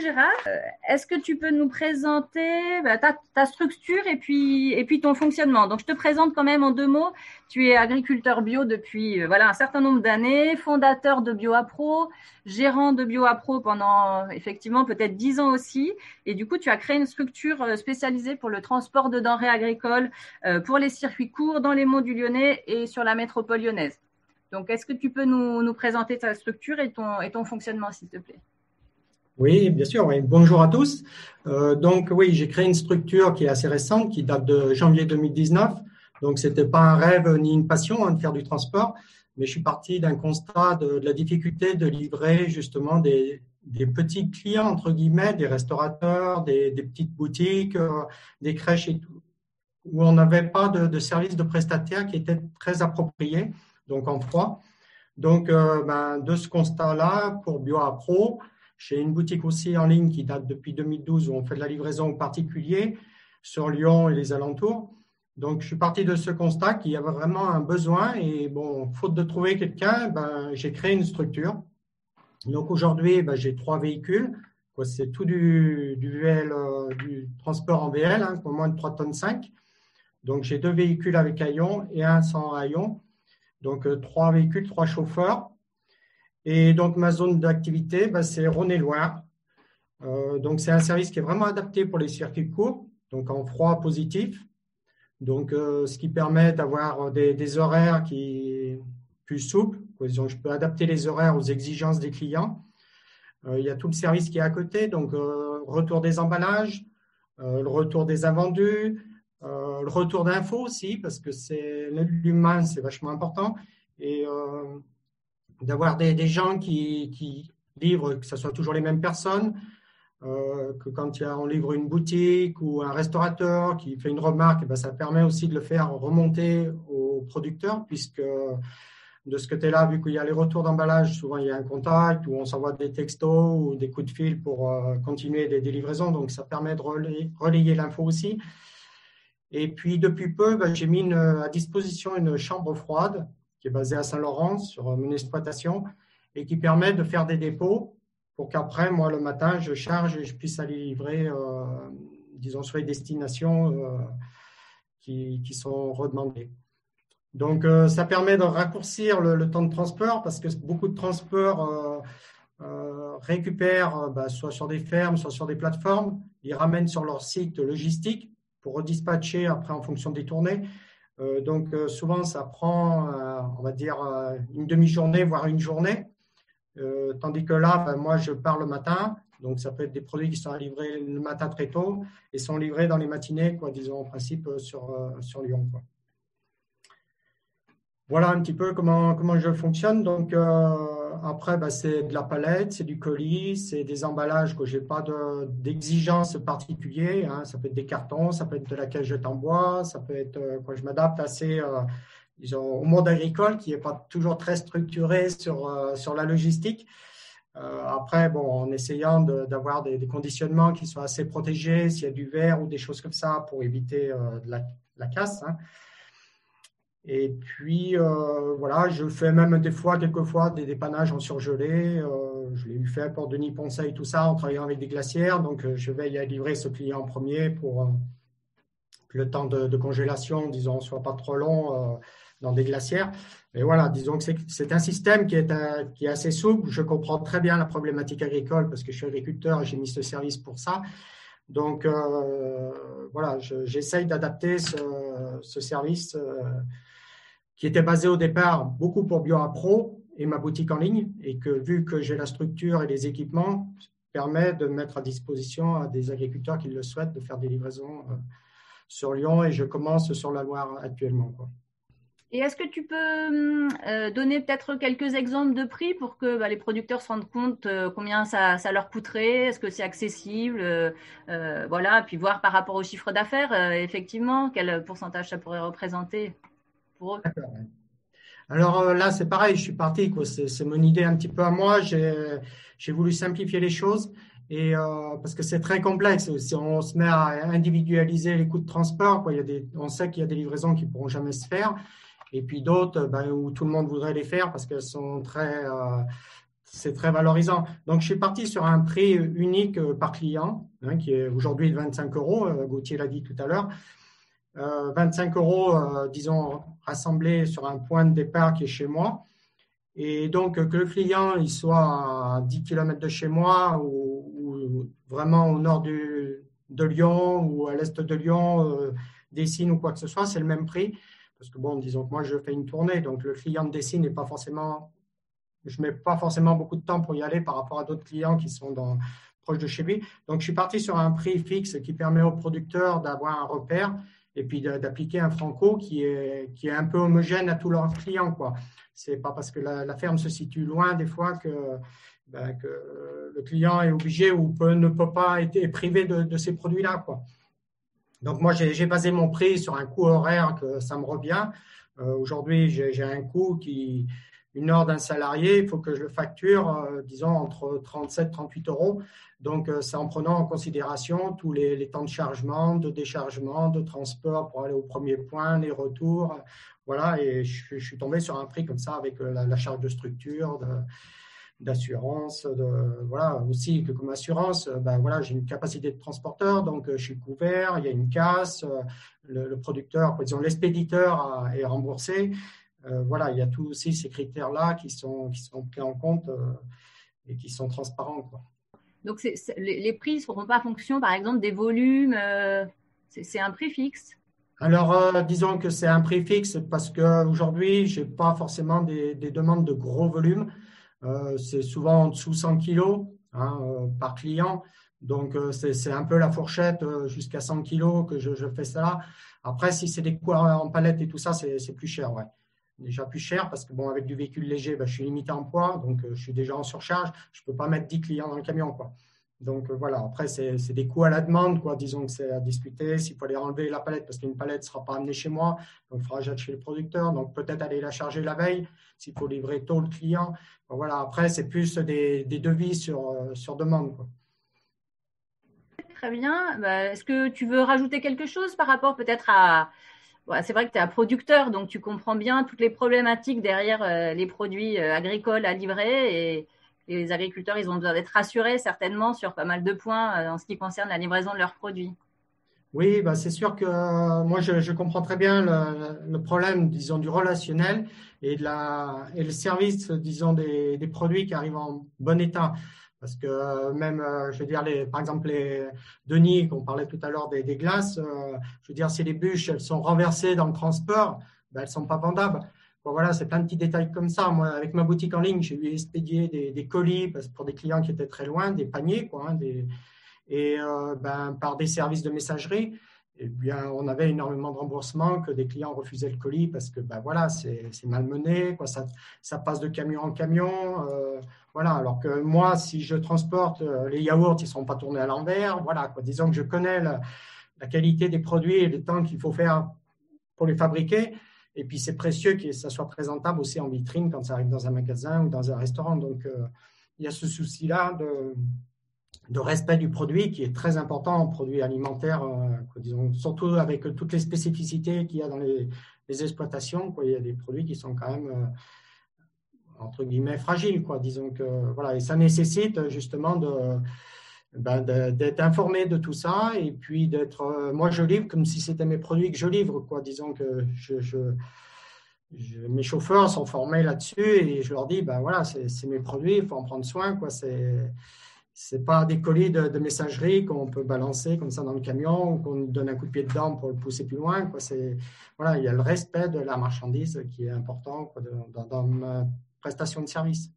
Gérard. Est-ce que tu peux nous présenter ta structure et puis ton fonctionnement? Donc, je te présente quand même en 2 mots. Tu es agriculteur bio depuis un certain nombre d'années, fondateur de BioApro, gérant de BioApro pendant effectivement peut-être 10 ans aussi. Et du coup, tu as créé une structure spécialisée pour le transport de denrées agricoles pour les circuits courts dans les monts du Lyonnais et sur la métropole lyonnaise. Donc, est-ce que tu peux nous présenter ta structure et ton fonctionnement, s'il te plaît? Oui, bien sûr. Oui. Bonjour à tous. Donc, oui, j'ai créé une structure qui est assez récente, qui date de janvier 2019. Donc, c'était pas un rêve ni une passion de faire du transport, mais je suis parti d'un constat de la difficulté de livrer justement des petits clients, entre guillemets, des restaurateurs, des petites boutiques, des crèches et tout, où on n'avait pas de service de prestataire qui était très approprié, donc en froid. Donc, de ce constat-là, pour BioApro, j'ai une boutique aussi en ligne qui date depuis 2012 où on fait de la livraison aux particuliers sur Lyon et les alentours. Donc, je suis parti de ce constat qu'il y avait vraiment un besoin et bon, faute de trouver quelqu'un, j'ai créé une structure. Donc, aujourd'hui, j'ai 3 véhicules. C'est tout du VL, du transport en VL, pour moins de 3,5 tonnes. Donc, j'ai 2 véhicules avec haillons et un sans haillons. Donc, 3 véhicules, 3 chauffeurs. Et donc, ma zone d'activité, c'est Rhône-et-Loire. Donc, c'est un service qui est vraiment adapté pour les circuits courts, donc en froid positif. Donc, ce qui permet d'avoir des horaires plus souples. Donc, je peux adapter les horaires aux exigences des clients. Il y a tout le service qui est à côté, donc retour des emballages, le retour des invendus, le retour d'infos aussi, parce que l'humain, c'est vachement important. Et d'avoir des gens qui livrent, que ce soit toujours les mêmes personnes, que quand on livre une boutique ou un restaurateur qui fait une remarque, ça permet aussi de le faire remonter au producteur, puisque de ce côté-là, vu qu'il y a les retours d'emballage, souvent il y a un contact ou on s'envoie des textos ou des coups de fil pour continuer des livraisons, donc ça permet de relayer l'info aussi. Et puis depuis peu, j'ai mis à disposition une chambre froide qui est basée à Saint-Laurent sur mon exploitation et qui permet de faire des dépôts pour qu'après, moi, le matin, je charge et je puisse aller livrer, disons, sur les destinations qui sont redemandées. Donc, ça permet de raccourcir le temps de transport parce que beaucoup de transports récupèrent soit sur des fermes, soit sur des plateformes. Ils ramènent sur leur site logistique pour redispatcher après en fonction des tournées. Donc, souvent, ça prend, on va dire, une demi-journée, voire une journée. Tandis que là, moi, je pars le matin. Donc, ça peut être des produits qui sont livrés le matin très tôt et sont livrés dans les matinées, disons, en principe, sur Lyon. Voilà un petit peu comment je fonctionne. Donc, après, c'est de la palette, c'est du colis, c'est des emballages que je n'ai pas d'exigence particulière. Ça peut être des cartons, ça peut être de la cagette en bois, ça peut être, je m'adapte assez disons, au monde agricole qui n'est pas toujours très structuré sur la logistique. Après, en essayant d'avoir des conditionnements qui soient assez protégés, s'il y a du verre ou des choses comme ça pour éviter de la casse. Et puis, je fais même quelquefois, des dépannages en surgelé. Je l'ai fait pour Denis Poncet et tout ça, en travaillant avec des glacières. Donc, je vais y livrer ce client en premier pour que le temps de congélation, disons, soit pas trop long dans des glacières. Mais voilà, disons que c'est un système qui est assez souple. Je comprends très bien la problématique agricole parce que je suis agriculteur et j'ai mis ce service pour ça. Donc, j'essaye d'adapter ce service qui était basé au départ beaucoup pour BioApro et ma boutique en ligne, et que vu que j'ai la structure et les équipements, permet de mettre à disposition à des agriculteurs qui le souhaitent de faire des livraisons sur Lyon, et je commence sur la Loire actuellement. Et est-ce que tu peux donner peut-être quelques exemples de prix pour que les producteurs se rendent compte combien ça leur coûterait? Est-ce que c'est accessible? Puis voir par rapport au chiffre d'affaires, effectivement, quel pourcentage ça pourrait représenter pour eux. Alors là, c'est pareil, je suis parti. C'est mon idée un petit peu à moi. J'ai voulu simplifier les choses et parce que c'est très complexe. Si on se met à individualiser les coûts de transport, on sait qu'il y a des livraisons qui ne pourront jamais se faire. Et puis d'autres où tout le monde voudrait les faire parce qu'elles sont très, c'est très valorisant. Donc, je suis parti sur un prix unique par client, hein, qui est aujourd'hui de 25 euros. Gauthier l'a dit tout à l'heure. 25 euros, disons, rassemblés sur un point de départ qui est chez moi. Et donc, que le client il soit à 10 km de chez moi ou vraiment au nord de Lyon ou à l'est de Lyon, Dessines ou quoi que ce soit, c'est le même prix. Parce que, bon, disons que moi, je fais une tournée, donc le client de Dessines n'est pas forcément. Je ne mets pas forcément beaucoup de temps pour y aller par rapport à d'autres clients qui sont proches de chez lui. Donc, je suis parti sur un prix fixe qui permet au producteur d'avoir un repère et puis d'appliquer un franco qui est un peu homogène à tous leurs clients, quoi. C'est pas parce que la ferme se situe loin des fois que le client est obligé ou ne peut pas être privé de ces produits-là, quoi. Donc, moi, j'ai basé mon prix sur un coût horaire que ça me revient. Aujourd'hui, j'ai un coût une heure d'un salarié, il faut que je le facture, disons, entre 37 et 38 euros. Donc, c'est en prenant en considération tous les temps de chargement, de déchargement, de transport pour aller au premier point, les retours. Voilà, et je suis tombé sur un prix comme ça avec la charge de structure, d'assurance, voilà, aussi que comme assurance, ben voilà, j'ai une capacité de transporteur, donc je suis couvert, il y a une casse, le producteur, disons l'expéditeur est remboursé. Voilà, il y a tous aussi ces critères-là qui sont pris en compte et qui sont transparents, quoi. Donc, les prix ne seront pas en fonction, par exemple, des volumes. C'est un prix fixe. Alors, disons que c'est un prix fixe parce qu'aujourd'hui, je n'ai pas forcément des demandes de gros volumes. C'est souvent en dessous de 100 kilos, hein, par client. Donc, c'est un peu la fourchette jusqu'à 100 kilos que je fais ça. Après, si c'est des cours en palette et tout ça, c'est plus cher, ouais. Déjà plus cher parce que, bon, avec du véhicule léger, ben, je suis limité en poids, donc je suis déjà en surcharge. Je ne peux pas mettre 10 clients dans le camion, quoi. Donc, voilà, après, c'est des coûts à la demande, quoi. Disons que c'est à discuter. S'il faut aller enlever la palette, parce qu'une palette ne sera pas amenée chez moi, donc il faudra que j'aille chez le producteur. Donc, peut-être aller la charger la veille, s'il faut livrer tôt le client. Donc, voilà, après, c'est plus des devis sur demande, quoi. Très bien. Est-ce que tu veux rajouter quelque chose par rapport peut-être à… Ouais, c'est vrai que tu es un producteur, donc tu comprends bien toutes les problématiques derrière les produits agricoles à livrer et les agriculteurs, ils ont besoin d'être rassurés certainement sur pas mal de points en ce qui concerne la livraison de leurs produits. Oui, bah, c'est sûr que moi, je comprends très bien le problème, disons, du relationnel et le service, disons, des produits qui arrivent en bon état. Parce que même, je veux dire, par exemple, les Denis, qu'on parlait tout à l'heure des glaces, je veux dire, si les bûches, elles sont renversées dans le transport, ben, elles ne sont pas vendables. Bon, voilà, c'est plein de petits détails comme ça. Moi, avec ma boutique en ligne, j'ai eu expédié des colis pour des clients qui étaient très loin, des paniers, quoi, hein, et par des services de messagerie, eh bien, on avait énormément de remboursements que des clients refusaient le colis parce que voilà, c'est malmené, quoi, ça passe de camion en camion. Voilà, alors que moi, si je transporte les yaourts, ils ne seront pas tournés à l'envers. Voilà, quoi. Disons que je connais la qualité des produits et le temps qu'il faut faire pour les fabriquer. Et puis, c'est précieux que ça soit présentable aussi en vitrine quand ça arrive dans un magasin ou dans un restaurant. Donc, il y a ce souci-là de respect du produit qui est très important en produit alimentaire, disons, surtout avec toutes les spécificités qu'il y a dans les exploitations, quoi. Il y a des produits qui sont quand même, entre guillemets, fragiles, quoi. Disons que, voilà, et ça nécessite justement d'être informé de tout ça et puis d'être, moi je livre comme si c'était mes produits que je livre, quoi. Disons que mes chauffeurs sont formés là-dessus et je leur dis, voilà, c'est mes produits, il faut en prendre soin, quoi. C'est pas des colis de messagerie qu'on peut balancer comme ça dans le camion ou qu'on donne un coup de pied dedans pour le pousser plus loin, quoi. Voilà, il y a le respect de la marchandise qui est important, quoi, dans ma prestation de service.